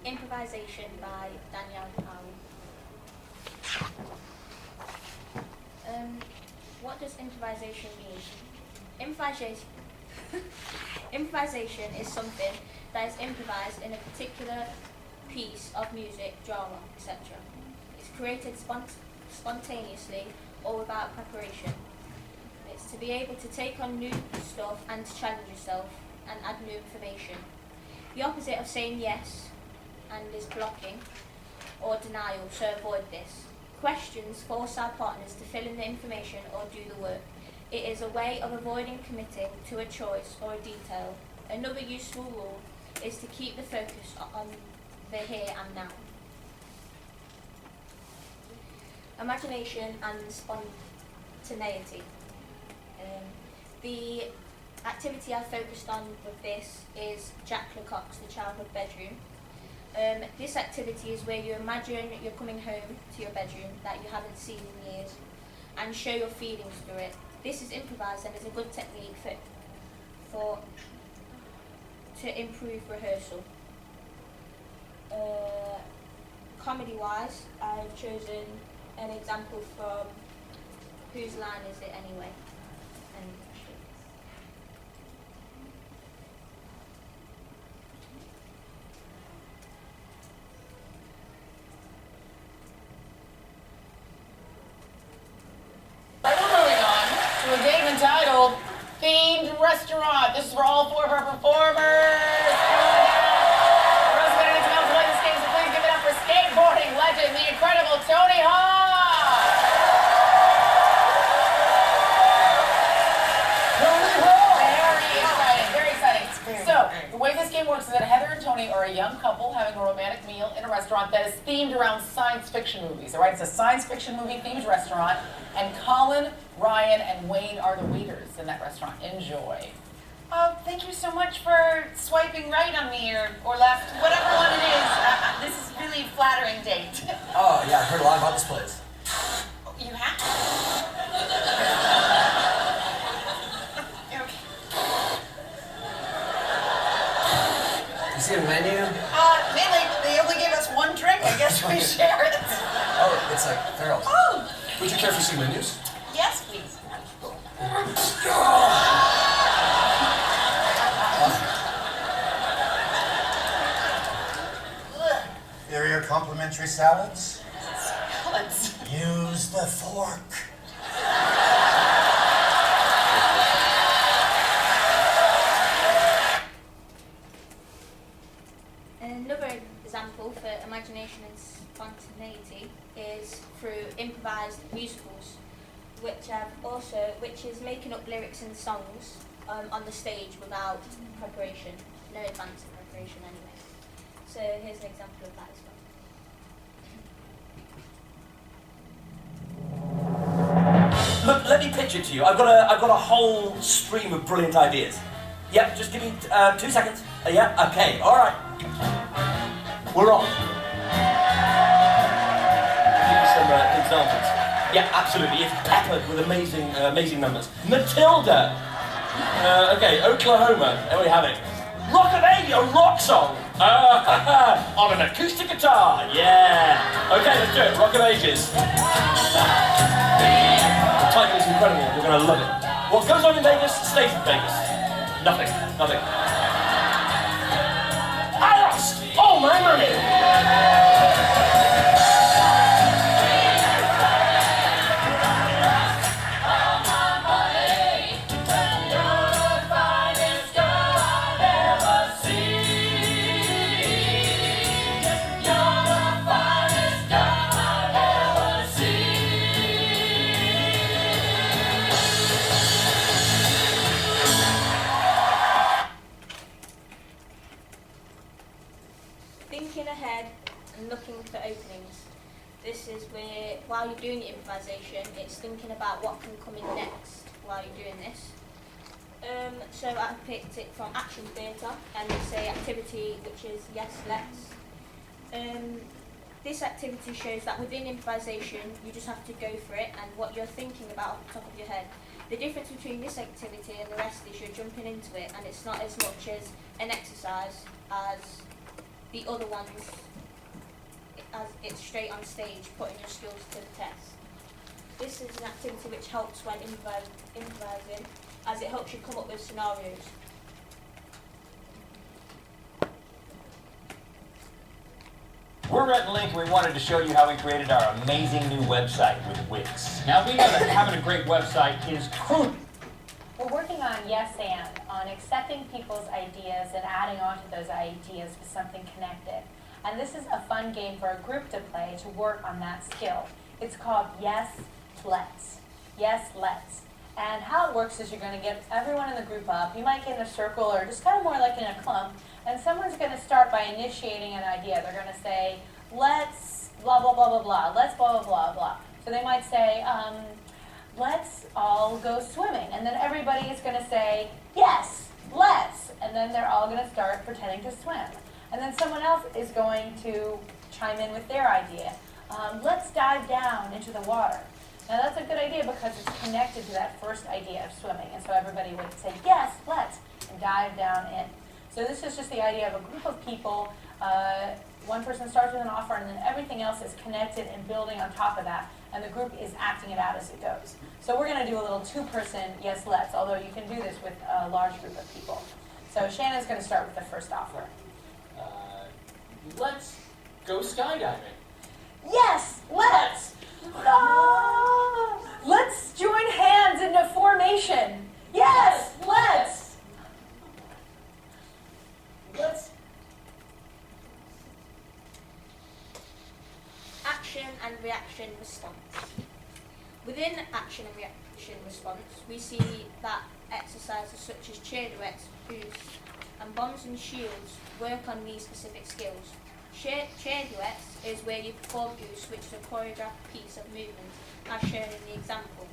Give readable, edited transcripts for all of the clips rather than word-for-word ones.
Improvisation by Danielle Powell. What does improvisation mean? Improvisation is something that is improvised in a particular piece of music, drama, etc. It's created spontaneously or without preparation. It's to be able to take on new stuff and to challenge yourself and add new information. The opposite of saying yes and is blocking or denial, so avoid this. Questions force our partners to fill in the information or do the work. It is a way of avoiding committing to a choice or a detail. Another useful rule is to keep the focus on the here and now. Imagination and spontaneity. The activity I focused on with this is Jack Lecoq's The Childhood Bedroom. This activity is where you imagine you're coming home to your bedroom that you haven't seen in years and show your feelings through it. This is improvised and is a good technique to improve rehearsal. Comedy-wise, I've chosen an example from Whose Line Is It Anyway? Entitled Themed Restaurant. This is for all four of our performers. Rose Benedict to play this game, so please give it up for skateboarding legend, the incredible Tony Hawk. Very exciting. So, the way this game works is that Heather and Tony are a young couple having a romantic meal in a restaurant that is themed around science fiction movies. All right, it's a science fiction movie themed restaurant, and Colin, Ryan, and Wayne are the waiters in that restaurant. Enjoy. Thank you so much for swiping right on me or left, whatever one it is. This is really a flattering date. Oh, yeah, I've heard a lot about this place. You have? Okay. You see a menu? Mainly, they only gave us one drink. I guess we share it. Oh, it's like Farrell's. Oh! Would you care to see menus? Yes, please. Here are your complimentary salads. Salads. Use the fork. Another example for imagination and spontaneity is through improvised musicals, which is making up lyrics and songs on the stage without preparation, no advance preparation anyway. So here's an example of that as well. Look, let me pitch it to you. I've got a whole stream of brilliant ideas. Yep, just give me 2 seconds. Yeah, okay, all right. We're on. Give you some examples. Yeah, absolutely. It's peppered with amazing numbers. Matilda. Okay, Oklahoma. There we have it. Rock of Ages, a rock song. On an acoustic guitar. Yeah. Okay, let's do it. Rock of Ages. The title is incredible. You're going to love it. What goes on in Vegas stays in Vegas. Nothing. I lost all my money. thinking ahead and looking for openings. This is where, while you're doing your improvisation, it's thinking about what can come in next while you're doing this. So I picked it from Action Theatre, and it's a activity which is Yes, Let's. This activity shows that within improvisation, you just have to go for it and what you're thinking about off the top of your head. The difference between this activity and the rest is you're jumping into it, and it's not as much as an exercise as the other ones as it's straight on stage, putting your skills to the test. This is an activity which helps when improvising, as it helps you come up with scenarios. We're at Link, and we wanted to show you how we created our amazing new website with Wix. Now, we know that having a great website is crucial. We're working on yes and, on accepting people's ideas and adding on to those ideas with something connected. And this is a fun game for a group to play to work on that skill. It's called Yes, Let's. Yes, Let's. And how it works is you're going to get everyone in the group up. You might get in a circle or just kind of more like in a clump. And someone's going to start by initiating an idea. They're going to say, let's blah, blah, blah, blah, blah. Let's blah, blah, blah, blah. So they might say, let's all go swimming. And then everybody is going to say, yes, let's. And then they're all going to start pretending to swim. And then someone else is going to chime in with their idea. Let's dive down into the water. Now that's a good idea because it's connected to that first idea of swimming. And so everybody would say, yes, let's, and dive down in. So this is just the idea of a group of people. One person starts with an offer and then everything else is connected and building on top of that. And the group is acting it out as it goes. So we're going to do a little two-person yes, let's, although you can do this with a large group of people. So Shannon's going to start with the first offer. Let's go skydiving. Yes, let's! Let's join hands in a formation. Yes, let's! Action and reaction response. Within action and reaction response, we see that exercises such as cheer duets, boosts, and bombs and shields work on these specific skills. Cheer duets is where you perform boosts, which is a choreographed piece of movement, as shown in the example.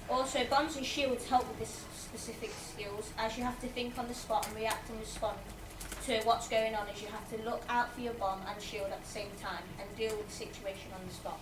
Also, bombs and shields help with this specific skills, as you have to think on the spot and react and respond to what's going on, as you have to look out for your bomb and shield at the same time and deal with the situation on the spot.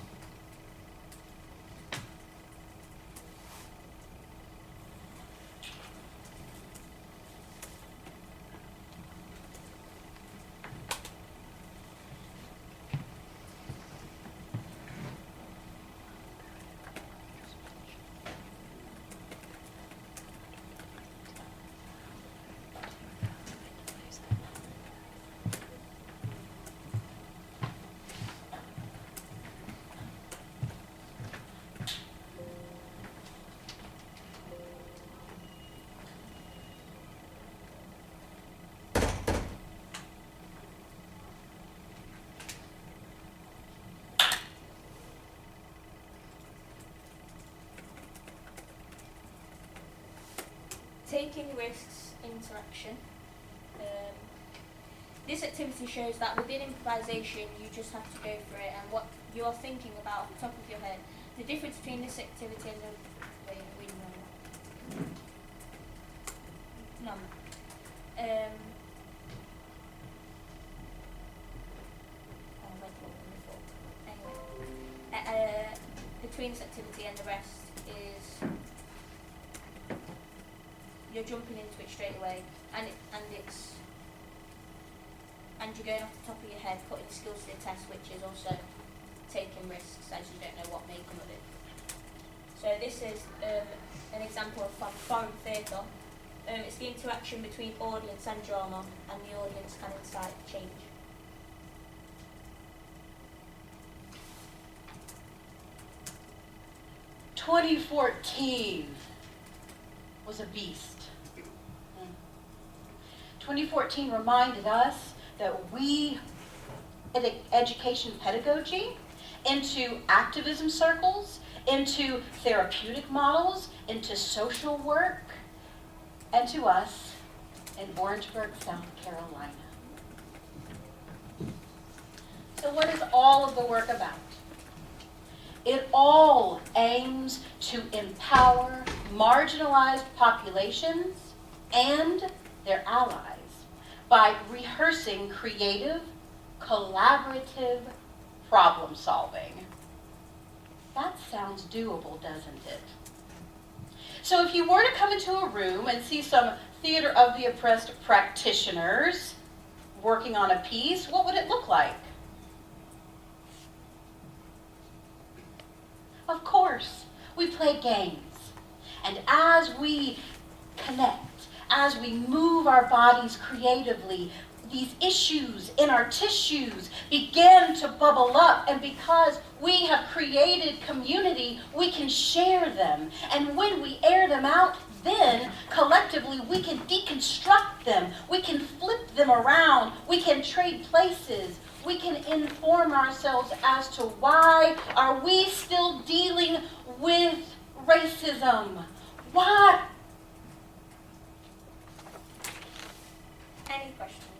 Taking risks interaction. This activity shows that within improvisation you just have to go for it and what you're thinking about off the top of your head. The difference between this activity and the between this activity and the rest is you're jumping into it straight away, and you're going off the top of your head, putting skills to the test, which is also taking risks, as you don't know what may come of it. So this is an example from foreign theatre. It's the interaction between audience and drama, and the audience can incite change. "2014 was a beast. 2014 reminded us that we, in education pedagogy, into activism circles, into therapeutic models, into social work, and to us in Orangeburg, South Carolina. So what is all of the work about? It all aims to empower marginalized populations and their allies by rehearsing creative, collaborative problem solving. That sounds doable, doesn't it? So if you were to come into a room and see some theater of the oppressed practitioners, working on a piece, what would it look like? Of course, we play games. And as we connect, as we move our bodies creatively, these issues in our tissues begin to bubble up, and because we have created community, we can share them. And when we air them out, then collectively we can deconstruct them, we can flip them around, we can trade places, we can inform ourselves as to why are we still dealing with racism? Why? Any questions?